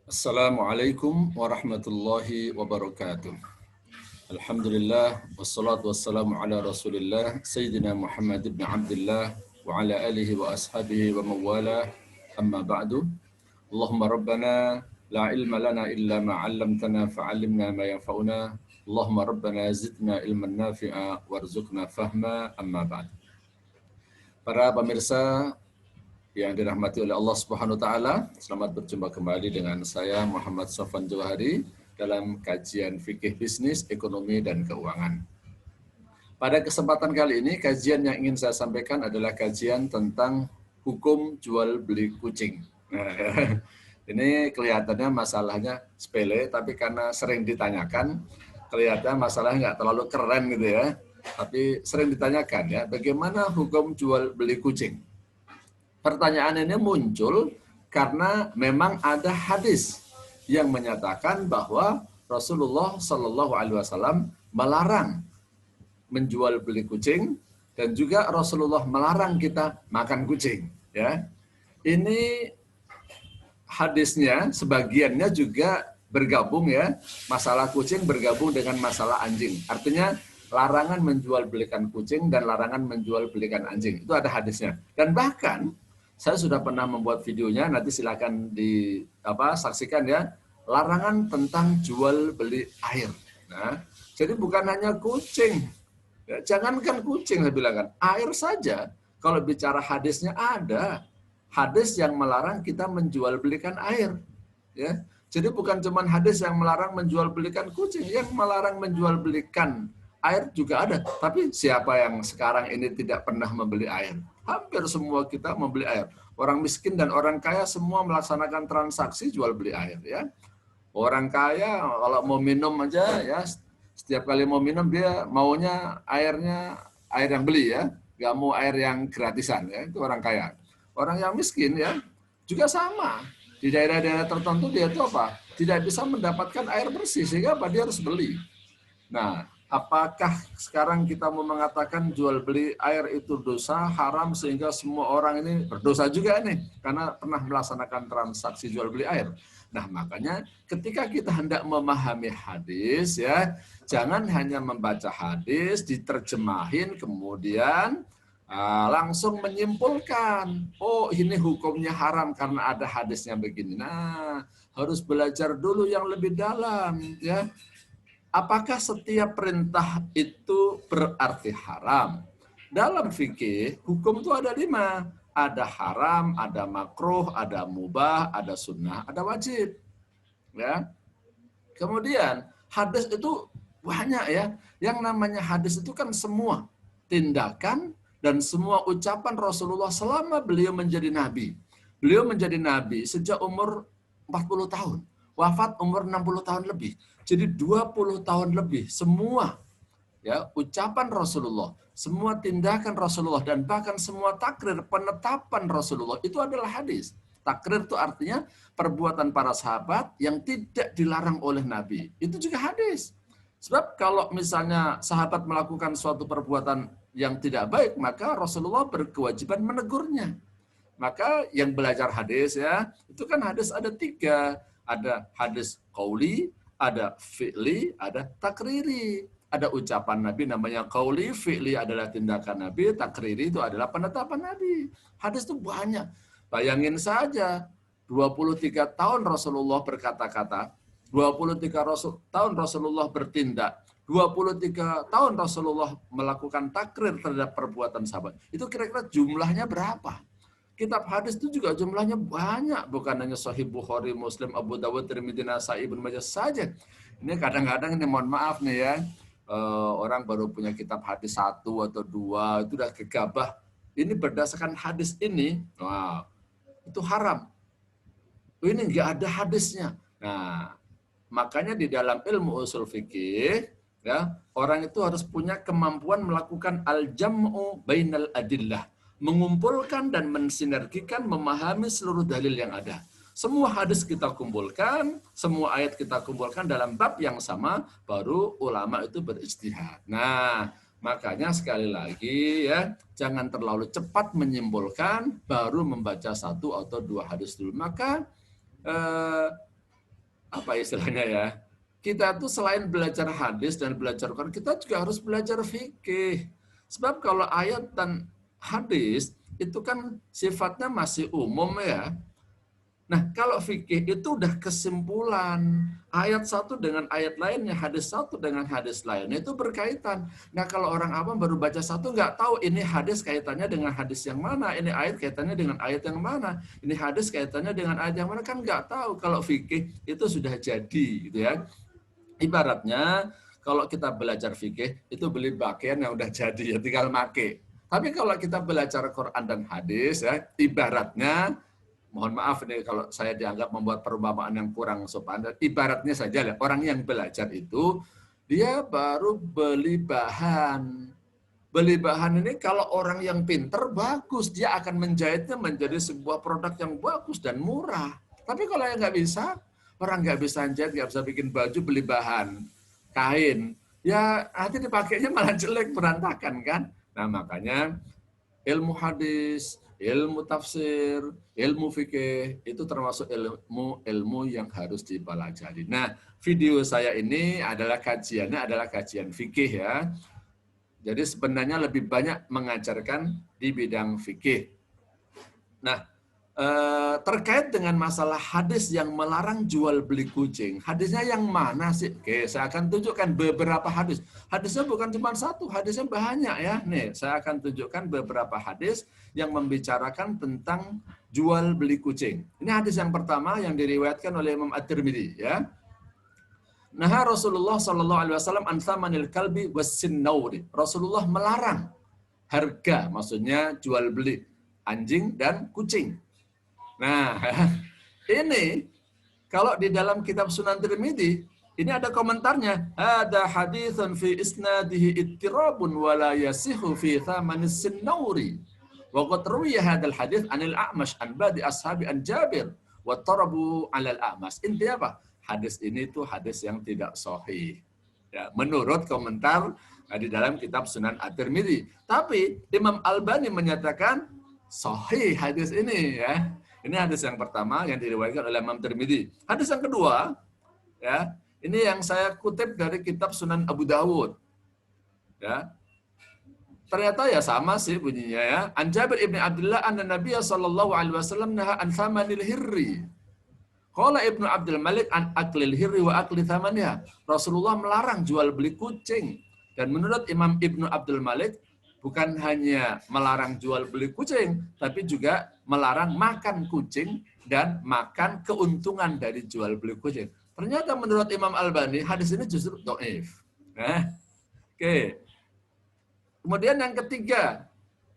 Assalamualaikum warahmatullahi wabarakatuh. Alhamdulillah wassalatu wassalamu ala Rasulillah Sayyidina Muhammad ibn Abdullah wa ala alihi wa ashabihi wa mawala. Amma ba'du. Allahumma rabbana la ilma lana illa ma 'allamtana fa'allimna ma yanfa'una. Allahumma rabbana zidna ilman nafi'a warzuqna fahma. Amma ba'du. Para pemirsa yang dirahmati oleh Allah Subhanahu wa taala, selamat berjumpa kembali dengan saya Muhammad Sofwan Johari dalam kajian fikih bisnis, ekonomi dan keuangan. Pada kesempatan kali ini kajian yang ingin saya sampaikan adalah kajian tentang hukum jual beli kucing. Nah, ini kelihatannya masalahnya sepele, tapi karena sering ditanyakan, kelihatannya masalahnya nggak terlalu keren gitu ya. Tapi sering ditanyakan ya, bagaimana hukum jual beli kucing? Pertanyaan ini muncul karena memang ada hadis yang menyatakan bahwa Rasulullah Shallallahu Alaihi Wasallam melarang menjual beli kucing dan juga Rasulullah melarang kita makan kucing. Ya, ini hadisnya sebagiannya juga bergabung ya, masalah kucing bergabung dengan masalah anjing. Artinya larangan menjual belikan kucing dan larangan menjual belikan anjing. Itu ada hadisnya. Dan bahkan saya sudah pernah membuat videonya, nanti silakan saksikan ya, larangan tentang jual beli air. Nah, jadi bukan hanya kucing. Ya, jangankan kucing saya bilang kan, air saja kalau bicara hadisnya ada hadis yang melarang kita menjual belikan air. Ya. Jadi bukan cuma hadis yang melarang menjual belikan kucing, yang melarang menjual belikan air juga ada. Tapi siapa yang sekarang ini tidak pernah membeli air? Hampir semua kita membeli air. Orang miskin dan orang kaya semua melaksanakan transaksi jual beli air ya. Orang kaya kalau mau minum aja ya, setiap kali mau minum dia maunya airnya air yang beli ya, nggak mau air yang gratisan ya, itu orang kaya. Orang yang miskin ya juga sama. Di daerah-daerah tertentu dia itu apa? Tidak bisa mendapatkan air bersih sehingga apa? Dia harus beli. Nah, apakah sekarang kita mau mengatakan jual beli air itu dosa, haram, sehingga semua orang ini berdosa juga nih, karena pernah melaksanakan transaksi jual beli air. Nah, makanya ketika kita hendak memahami hadis, ya, jangan hanya membaca hadis, diterjemahin, kemudian langsung menyimpulkan, oh ini hukumnya haram karena ada hadisnya begini. Nah, harus belajar dulu yang lebih dalam, ya. Apakah setiap perintah itu berarti haram? Dalam fikih, hukum itu ada 5. Ada haram, ada makruh, ada mubah, ada sunnah, ada wajib. Ya. Kemudian, hadis itu banyak ya. Yang namanya hadis itu kan semua tindakan dan semua ucapan Rasulullah selama beliau menjadi nabi. Beliau menjadi nabi sejak umur 40 tahun. Wafat umur 60 tahun lebih. Jadi 20 tahun lebih semua ya ucapan Rasulullah, semua tindakan Rasulullah dan bahkan semua takrir penetapan Rasulullah itu adalah hadis. Takrir itu artinya perbuatan para sahabat yang tidak dilarang oleh Nabi. Itu juga hadis. Sebab kalau misalnya sahabat melakukan suatu perbuatan yang tidak baik, maka Rasulullah berkewajiban menegurnya. Maka yang belajar hadis ya, itu kan hadis ada 3. Ada hadis qauli, ada fi'li, ada takriri. Ada ucapan Nabi namanya qauli, fi'li adalah tindakan Nabi, takriri itu adalah penetapan Nabi. Hadis itu banyak. Bayangin saja, 23 tahun Rasulullah berkata-kata, 23 tahun Rasulullah bertindak, 23 tahun Rasulullah melakukan takrir terhadap perbuatan sahabat. Itu kira-kira jumlahnya berapa? Kitab hadis itu juga jumlahnya banyak, bukan hanya Sahih Bukhari, Muslim, Abu Dawud, Tirmidzi, Nasai, Ibnu Majah saja. Ini kadang-kadang ini mohon maaf nih ya, orang baru punya kitab hadis 1 atau 2 itu udah gegabah. Ini berdasarkan hadis ini, wow, itu haram. Ini nggak ada hadisnya. Nah, makanya di dalam ilmu usul fikih, ya, orang itu harus punya kemampuan melakukan al-jam'u bainal adillah, mengumpulkan dan mensinergikan, memahami seluruh dalil yang ada. Semua hadis kita kumpulkan, semua ayat kita kumpulkan dalam bab yang sama, baru ulama itu berijtihad. Nah, makanya sekali lagi ya, jangan terlalu cepat menyimpulkan, baru membaca 1 atau 2 hadis dulu. Maka apa istilahnya ya? Kita tuh selain belajar hadis dan belajar Quran, kita juga harus belajar fikih. Sebab kalau ayat dan hadis itu kan sifatnya masih umum ya. Nah, kalau fikih itu udah kesimpulan. Ayat satu dengan ayat lainnya, hadis satu dengan hadis lainnya itu berkaitan. Nah, kalau orang awam baru baca satu nggak tahu ini hadis kaitannya dengan hadis yang mana, ini ayat kaitannya dengan ayat yang mana, ini hadis kaitannya dengan ayat yang mana, kan nggak tahu. Kalau fikih itu sudah jadi, gitu ya. Ibaratnya kalau kita belajar fikih itu beli pakaian yang udah jadi ya tinggal make. Tapi kalau kita belajar Quran dan hadis ya ibaratnya, mohon maaf nih kalau saya dianggap membuat perumpamaan yang kurang sopan. Ibaratnya saja lah, orang yang belajar itu dia baru beli bahan. Beli bahan ini kalau orang yang pinter bagus, dia akan menjahitnya menjadi sebuah produk yang bagus dan murah. Tapi kalau yang nggak bisa, orang nggak bisa jahit, nggak bisa bikin baju, beli bahan kain, ya nanti dipakainya malah jelek, berantakan kan. Nah makanya ilmu hadis, ilmu tafsir, ilmu fikih itu termasuk ilmu yang harus dipelajari. Nah, video saya ini adalah kajian fikih ya. Jadi sebenarnya lebih banyak mengajarkan di bidang fikih. Nah, terkait dengan masalah hadis yang melarang jual beli kucing. Hadisnya yang mana sih? Oke, saya akan tunjukkan beberapa hadis. Hadisnya bukan cuma satu, hadisnya banyak ya. Nih, saya akan tunjukkan beberapa hadis yang membicarakan tentang jual beli kucing. Ini hadis yang pertama yang diriwayatkan oleh Imam At-Tirmidzi ya. Nah, Rasulullah Shallallahu Alaihi Wasallam an thamanil kalbi was-sinnauri. Rasulullah melarang harga, maksudnya jual beli anjing dan kucing. Nah, ini kalau di dalam kitab Sunan Tirmidzi, ini ada komentarnya. Ada haditsun fi isnadihi ittirabun wa la yasihu fi thamanis sinnauri. Wa qad ruwiya hadzal hadits anil A'mash an ba'di ashabi an Jabir wa tarabu 'ala al-A'mash. Intinya apa? Hadis ini tuh hadis yang tidak sahih. Ya, menurut komentar di dalam kitab Sunan At-Tirmidzi. Tapi Imam Albani menyatakan sahih hadis ini ya. Ini hadis yang pertama yang diriwayatkan oleh Imam Tirmidzi. Hadis yang kedua, ya, ini yang saya kutip dari kitab Sunan Abu Dawud. Ya. Ternyata ya sama sih bunyinya ya. An Jabir ibn Abdullah anna Nabiy sallallahu alaihi wasallam naha an thamanil hirri. Qala Ibnu Abdul Malik an aklil hirri wa akli thamaniha. Rasulullah melarang jual beli kucing. Dan menurut Imam Ibnu Abdul Malik, bukan hanya melarang jual beli kucing, tapi juga melarang makan kucing dan makan keuntungan dari jual beli kucing. Ternyata menurut Imam Albani, hadis ini justru dhaif. Nah, oke. Kemudian yang ketiga,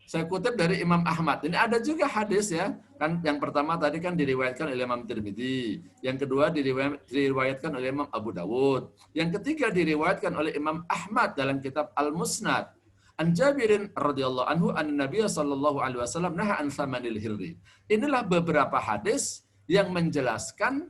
saya kutip dari Imam Ahmad. Ini ada juga hadis ya. Kan yang pertama tadi kan diriwayatkan oleh Imam Tirmidzi, yang kedua diriwayatkan oleh Imam Abu Dawud, yang ketiga diriwayatkan oleh Imam Ahmad dalam kitab Al-Musnad. An Jabirin radhiyallahu anhu an Nabiy sallallahu alaihi wasallam naha an thamanil hirri. Inilah beberapa hadis yang menjelaskan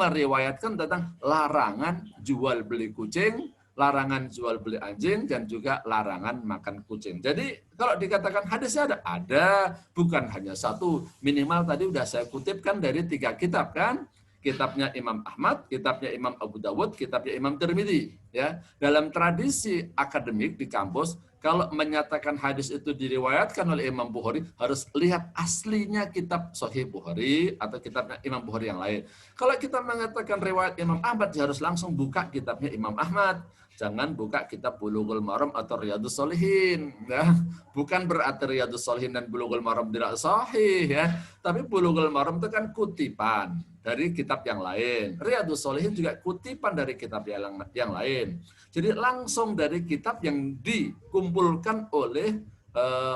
meriwayatkan tentang larangan jual beli kucing, larangan jual beli anjing, dan juga larangan makan kucing. Jadi kalau dikatakan hadisnya ada, bukan hanya satu. Minimal tadi udah saya kutipkan dari 3 kitab kan. Kitabnya Imam Ahmad, kitabnya Imam Abu Dawud, kitabnya Imam Tirmidzi. Ya, dalam tradisi akademik di kampus, kalau menyatakan hadis itu diriwayatkan oleh Imam Bukhari, harus lihat aslinya kitab Sahih Bukhari atau kitabnya Imam Bukhari yang lain. Kalau kita mengatakan riwayat Imam Ahmad, harus langsung buka kitabnya Imam Ahmad. Jangan buka kitab Bulughul Maram atau Riyadhus Shalihin. Ya. Bukan berarti Riyadhus Shalihin dan Bulughul Maram tidak sahih. Ya. Tapi Bulughul Maram itu kan kutipan dari kitab yang lain. Riyadhus Shalihin juga kutipan dari kitab yang lain. Jadi langsung dari kitab yang dikumpulkan oleh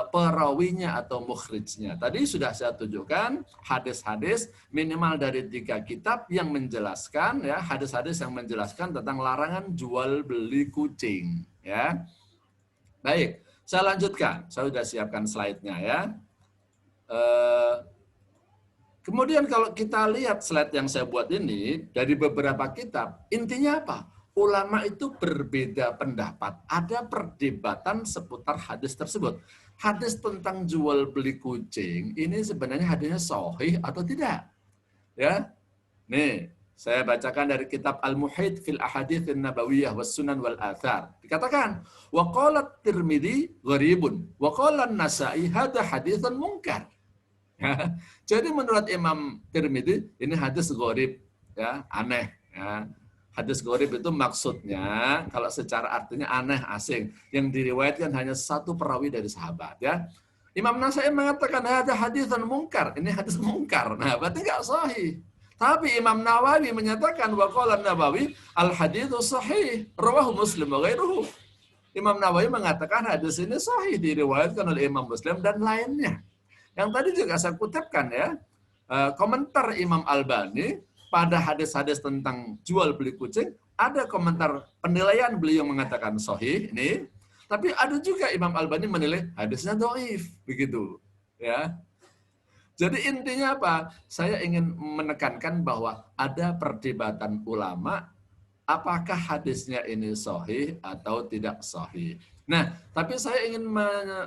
perawinya atau mukhrijnya. Tadi sudah saya tunjukkan hadis-hadis minimal dari 3 kitab yang menjelaskan ya, hadis-hadis yang menjelaskan tentang larangan jual beli kucing ya. Baik, saya lanjutkan. Saya sudah siapkan slide-nya ya. Kemudian kalau kita lihat slide yang saya buat ini dari beberapa kitab, intinya apa? Ulama itu berbeda pendapat. Ada perdebatan seputar hadis tersebut. Hadis tentang jual beli kucing ini sebenarnya hadisnya sahih atau tidak? Ya. Nih, saya bacakan dari kitab Al-Muhit fil Ahadits An-Nabawiyah was Sunan wal Athar. Dikatakan, wa qala Tirmidzi gharibun, wa qala An-Nasa'i hadza haditsun munkar. Jadi menurut Imam Tirmidzi ini hadis gharib, ya, aneh, ya. Hadis gharib itu maksudnya kalau secara artinya aneh, asing, yang diriwayatkan hanya satu perawi dari sahabat, ya. Imam Nasa'i mengatakan ada haditsun munkar, ini hadis munkar. Nah, berarti enggak sahih. Tapi Imam Nawawi menyatakan wa qala Nawawi al haditsu sahih, rawahu Muslim wa ghairuhu. Imam Nawawi mengatakan hadis ini sahih, diriwayatkan oleh Imam Muslim dan lainnya. Yang tadi juga saya kutipkan, ya, komentar Imam Albani pada hadis-hadis tentang jual beli kucing, ada komentar penilaian beliau mengatakan sahih ini, tapi ada juga Imam Albani menilai hadisnya dhaif, begitu, ya. Jadi intinya apa? Saya ingin menekankan bahwa ada perdebatan ulama apakah hadisnya ini sahih atau tidak sahih. Nah, tapi saya ingin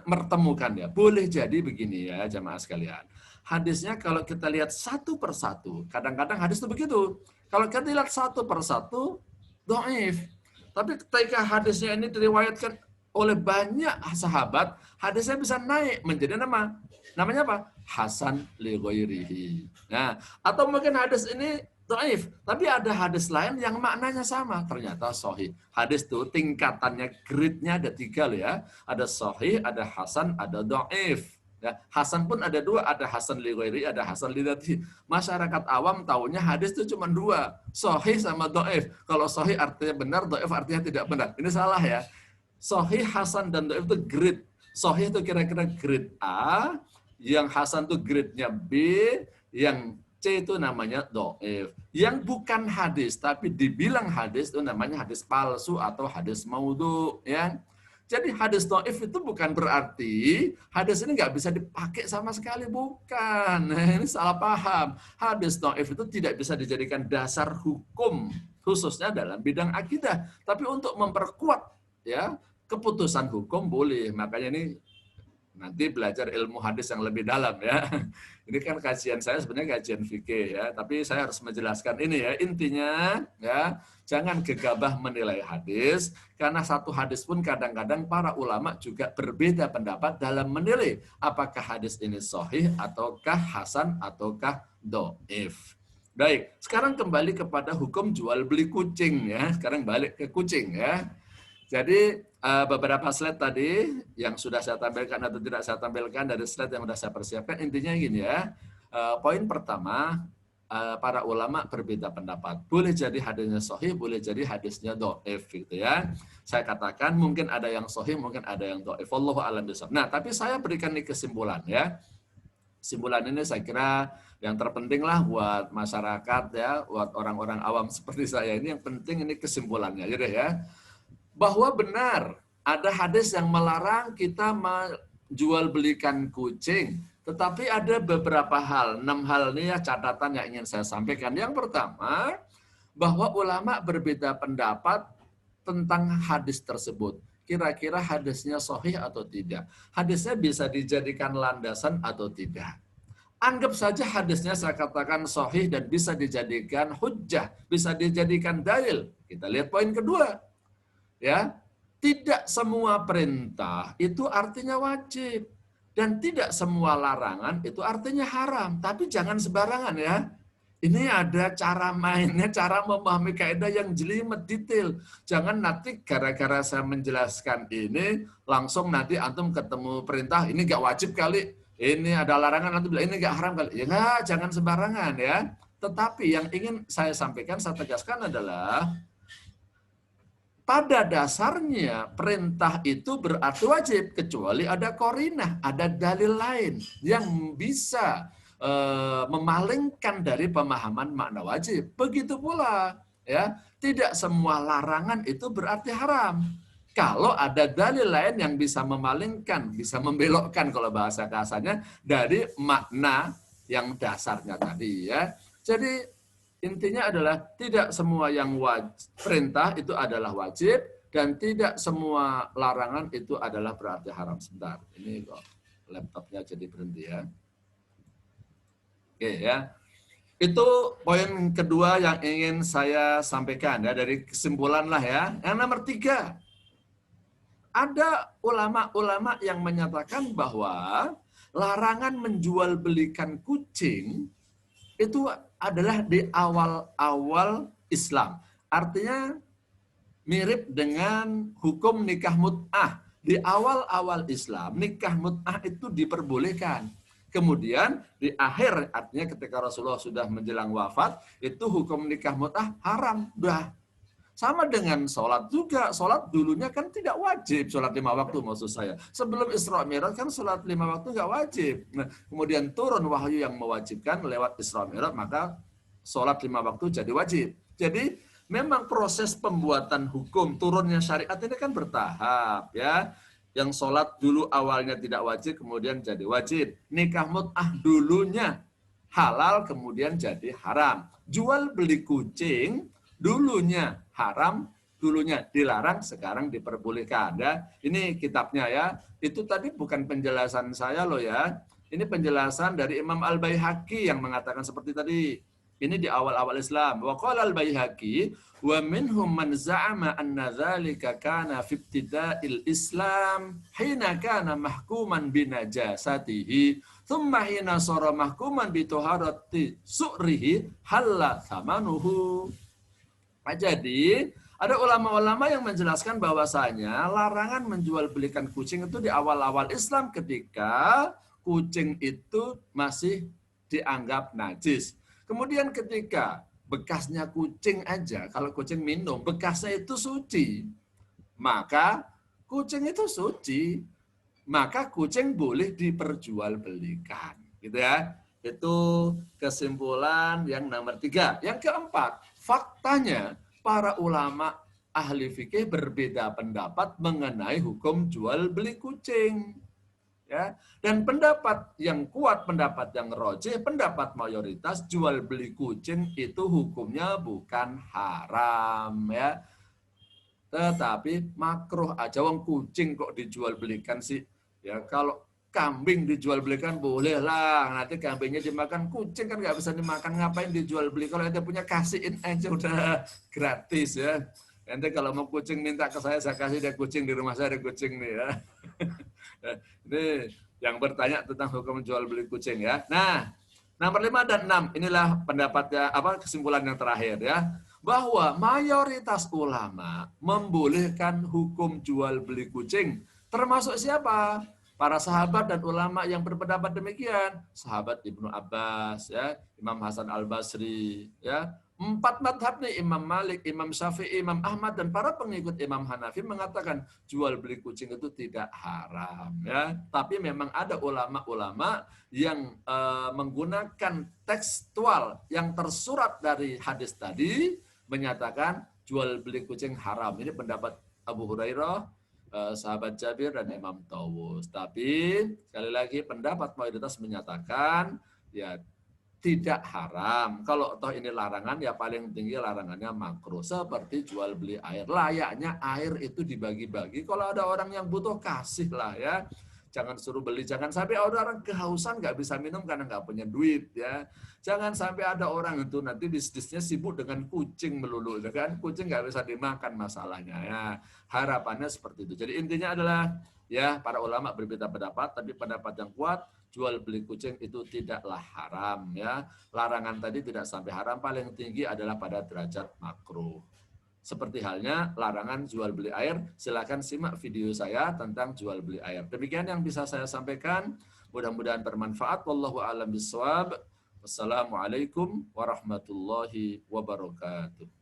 mertemukan, ya, boleh jadi begini, ya, jamaah sekalian. Hadisnya kalau kita lihat satu persatu, kadang-kadang hadis itu begitu. Kalau kita lihat satu persatu, dhaif. Tapi ketika hadisnya ini diriwayatkan oleh banyak sahabat, hadisnya bisa naik menjadi namanya apa? Hasan li ghairihi. Nah, atau mungkin hadis ini dhaif, tapi ada hadis lain yang maknanya sama, ternyata sahih. Hadis itu tingkatannya, grade-nya ada 3 loh, ya. Ada sahih, ada hasan, ada dhaif. Ya, hasan pun ada 2, ada hasan li ghairi, ada hasan li dzati. Masyarakat awam taunya hadis itu cuma 2, sahih sama dhaif. Kalau sahih artinya benar, dhaif artinya tidak benar. Ini salah, ya. Sahih, hasan, dan dhaif itu grade. Sahih itu kira-kira grade A, yang hasan itu grade-nya B, yang C itu namanya dhaif. Yang bukan hadis tapi dibilang hadis itu namanya hadis palsu atau hadis maudhu, ya. Jadi hadis dhaif itu bukan berarti hadis ini nggak bisa dipakai sama sekali, bukan. Nah, ini salah paham. Hadis dhaif itu tidak bisa dijadikan dasar hukum khususnya dalam bidang akidah, tapi untuk memperkuat, ya, keputusan hukum boleh. Makanya ini nanti belajar ilmu hadis yang lebih dalam, ya. Ini kan kajian saya sebenarnya kajian fikih, ya, tapi saya harus menjelaskan ini, ya. Intinya, ya, jangan gegabah menilai hadis, karena satu hadis pun kadang-kadang para ulama juga berbeda pendapat dalam menilai apakah hadis ini sahih ataukah hasan ataukah dhaif. Baik, sekarang kembali kepada hukum jual beli kucing, ya. Sekarang balik ke kucing, ya. Jadi beberapa slide tadi yang sudah saya tampilkan atau tidak saya tampilkan dari slide yang sudah saya persiapkan, intinya gini, ya. Poin pertama, para ulama berbeda pendapat. Boleh jadi hadisnya sahih, boleh jadi hadisnya dhaif, gitu, ya. Saya katakan mungkin ada yang sahih, mungkin ada yang dhaif. Wallahu a'lam bishawab. Nah, tapi saya berikan nih kesimpulan, ya. Kesimpulan ini saya kira yang terpenting lah buat masyarakat, ya, buat orang-orang awam seperti saya ini, yang penting ini kesimpulannya, ya. Bahwa benar ada hadis yang melarang kita menjual belikan kucing, tetapi ada beberapa hal, 6 hal ini, ya, catatan yang ingin saya sampaikan. Yang pertama, bahwa ulama berbeda pendapat tentang hadis tersebut. Kira-kira hadisnya sahih atau tidak? Hadisnya bisa dijadikan landasan atau tidak? Anggap saja hadisnya saya katakan sahih dan bisa dijadikan hujjah, bisa dijadikan dalil. Kita lihat poin kedua. Ya, tidak semua perintah itu artinya wajib dan tidak semua larangan itu artinya haram. Tapi jangan sembarangan, ya. Ini ada cara mainnya, cara memahami kaidah yang jelimet, detail. Jangan nanti gara-gara saya menjelaskan ini langsung nanti antum ketemu perintah ini nggak wajib kali, ini ada larangan nanti bilang ini nggak haram kali. Ya nggak, jangan sembarangan, ya. Tetapi yang ingin saya sampaikan, saya tegaskan adalah pada dasarnya perintah itu berarti wajib, kecuali ada qarinah, ada dalil lain yang bisa memalingkan dari pemahaman makna wajib. Begitu pula, ya, tidak semua larangan itu berarti haram. Kalau ada dalil lain yang bisa memalingkan, bisa membelokkan kalau bahasa kasarnya dari makna yang dasarnya tadi, ya. Jadi intinya adalah tidak semua yang perintah itu adalah wajib dan tidak semua larangan itu adalah berarti haram. Sebentar, ini kok laptopnya jadi berhenti, ya. Oke, ya. Itu poin kedua yang ingin saya sampaikan ya, dari kesimpulan lah ya. Yang nomor 3, ada ulama-ulama yang menyatakan bahwa larangan menjual belikan kucing itu adalah di awal-awal Islam. Artinya mirip dengan hukum nikah mut'ah. Di awal-awal Islam, nikah mut'ah itu diperbolehkan. Kemudian di akhir, artinya ketika Rasulullah sudah menjelang wafat, itu hukum nikah mut'ah haram. Udah. Sama dengan sholat juga. Sholat dulunya kan tidak wajib. Sholat 5 waktu maksud saya. Sebelum Isra Mi'raj kan sholat 5 waktu nggak wajib. Nah, kemudian turun wahyu yang mewajibkan lewat Isra Mi'raj, maka sholat 5 waktu jadi wajib. Jadi memang proses pembuatan hukum turunnya syariat ini kan bertahap ya. Yang sholat dulu awalnya tidak wajib, kemudian jadi wajib. Nikah mut'ah dulunya halal, kemudian jadi haram. Jual beli kucing dulunya haram, dulunya dilarang, sekarang diperbolehkan. Ya. Ini kitabnya ya. Itu tadi bukan penjelasan saya loh ya. Ini penjelasan dari Imam Al-Baihaqi yang mengatakan seperti tadi. Ini di awal-awal Islam. Wa qala al-Baihaqi wa minhum man za'ama anna dzalika kana fi ibtida'il Islam hina kana mahkuman binajasatihi thumma hina sara mahkuman bi taharati su'rihi halla thamanuhu. Nah, jadi ada ulama-ulama yang menjelaskan bahwasanya larangan menjual belikan kucing itu di awal-awal Islam ketika kucing itu masih dianggap najis. Kemudian ketika bekasnya kucing aja, kalau kucing minum, bekasnya itu suci, maka kucing itu suci, maka kucing boleh diperjualbelikan. Gitu ya. Itu kesimpulan yang nomor 3. Yang keempat, faktanya para ulama ahli fikih berbeda pendapat mengenai hukum jual beli kucing. Ya, dan pendapat yang kuat, pendapat yang rojih, pendapat mayoritas jual beli kucing itu hukumnya bukan haram ya, tetapi makruh aja. Wong kucing kok dijual belikan sih ya. Kalau kambing dijual belikan boleh lah, nanti kambingnya dimakan, kucing kan nggak bisa dimakan, ngapain dijual beli? Kalau anda punya kasihin aja udah gratis ya. Nanti kalau mau kucing minta ke saya kasih dia kucing, di rumah saya ada kucing nih ya. Ini yang bertanya tentang hukum jual beli kucing ya. Nah, nomor 5 dan 6 inilah pendapatnya, kesimpulan yang terakhir ya, bahwa mayoritas ulama membolehkan hukum jual beli kucing. Termasuk siapa? Para sahabat dan ulama yang berpendapat demikian. Sahabat Ibnu Abbas ya, Imam Hasan Al-Basri ya. 4 madhab nih, Imam Malik, Imam Syafi'i, Imam Ahmad, dan para pengikut Imam Hanafi mengatakan jual beli kucing itu tidak haram ya. Tapi memang ada ulama-ulama yang menggunakan tekstual yang tersurat dari hadis tadi menyatakan jual beli kucing haram. Ini pendapat Abu Hurairah, sahabat Jabir, dan Imam Tawus. Tapi sekali lagi pendapat mayoritas menyatakan ya tidak haram. Kalau toh ini larangan, ya paling tinggi larangannya makruh. Seperti jual beli air. Layaknya air itu dibagi-bagi. Kalau ada orang yang butuh, kasih lah ya. Jangan suruh beli. Jangan sampai ada orang kehausan nggak bisa minum karena nggak punya duit ya. Jangan sampai ada orang itu nanti bisnisnya sibuk dengan kucing melulu. Kan kucing nggak bisa dimakan masalahnya ya. Harapannya seperti itu. Jadi intinya adalah ya, para ulama berbeda pendapat, tapi pendapat yang kuat, jual beli kucing itu tidaklah haram ya. Larangan tadi tidak sampai haram, paling tinggi adalah pada derajat makruh. Seperti halnya larangan jual beli air, silakan simak video saya tentang jual beli air. Demikian yang bisa saya sampaikan, mudah-mudahan bermanfaat. Wallahu a'lam bishawab. Wassalamualaikum warahmatullahi wabarakatuh.